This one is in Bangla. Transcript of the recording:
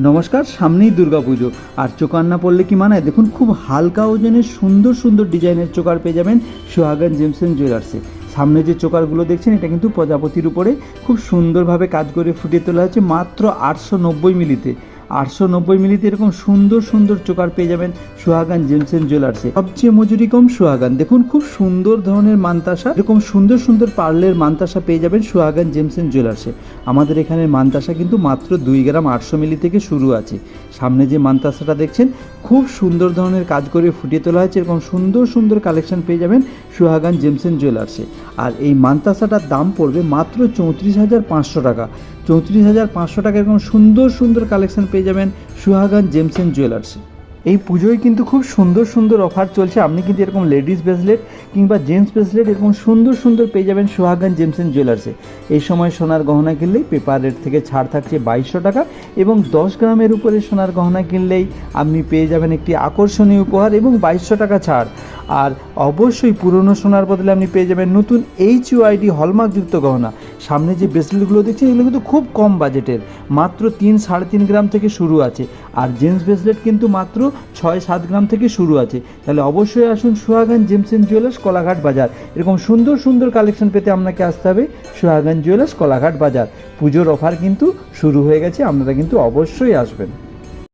নমস্কার, সামনেই দুর্গাপুজো আর চোকার না পড়লে কি মানায়। দেখুন, খুব হালকা ওজনের সুন্দর সুন্দর ডিজাইনের চোকার পেয়ে যাবেন সোহাগান জেমস এন্ড জুয়েলার্সে। সামনে যে চোকারগুলো দেখছেন এটা কিন্তু প্রজাপতির উপরে খুব সুন্দরভাবে কাজ করে ফুটিয়ে তোলা হয়েছে মাত্র 890 মিলিতে। 890 মিলিতে এরকম সুন্দর সুন্দর চোকার পেয়ে যাবেন সোহাগান জেমস এন্ড জুয়েলার্সে। সবচেয়ে মজুরি কম সোহাগান। দেখুন, খুব সুন্দর ধরনের মানতাসা, এরকম সুন্দর সুন্দর পার্লের মানতাসা পেয়ে যাবেন সোহাগান জেমস এন্ড জুয়েলার্সে। আমাদের এখানে মানতাসা কিন্তু মাত্র 2 গ্রাম 800 মিলি থেকে শুরু আছে। সামনে যে মানতাসাটা দেখছেন খুব সুন্দর ধরনের কাজ করে ফুটিয়ে তোলা হয়েছে। এরকম সুন্দর সুন্দর কালেকশন পেয়ে যাবেন সোহাগান জেমস এন্ড জুয়েলার্সে। আর এই মানতাসাটার দাম পড়বে মাত্র 34,500 টাকা। 34,500 টাকা এরকম সুন্দর সুন্দর কালেকশন পেয়ে যাবেন সোহাগান জেমস এন্ড জুয়েলার্সে। এই পুজোয় কিন্তু খুব সুন্দর সুন্দর অফার চলছে। আপনি কিন্তু এরকম লেডিস ব্রেসলেট কিংবা জেন্টস ব্রেসলেট এরকম সুন্দর সুন্দর পেয়ে যাবেন সোহাগান জেমস এন্ড জুয়েলার্সে। এই সময় সোনার গহনা কিনলেই পেপার রেট থেকে ছাড় থাকছে 2200 টাকা, এবং 10 গ্রামের উপরে সোনার গহনা কিনলেই আপনি পেয়ে যাবেন একটি আকর্ষণীয় উপহার এবং 2200 টাকা ছাড়। আর অবশ্যই পুরনো সোনার বদলে আপনি পেয়ে যাবেন নতুন HUID হলমার্কযুক্ত গহনা। সামনে যে ব্রেসলেটগুলো দেখছেন এগুলো কিন্তু খুব কম বাজেটের, মাত্র 3-3.5 গ্রাম থেকে শুরু আছে। আর জেন্টস ব্রেসলেট কিন্তু মাত্র 6-7 গ্রাম থেকে শুরু আছে। তাহলে অবশ্যই আসুন সোহাগান জেমস এন্ড জুয়েলার্স, কলাঘাট বাজার। এরকম সুন্দর সুন্দর কালেকশন পেতে আপনাকে আসতে হবে সোহাগান জুয়েলার্স, কলাঘাট বাজার। পুজোর অফার কিন্তু শুরু হয়ে গেছে, আপনারা কিন্তু অবশ্যই আসবেন।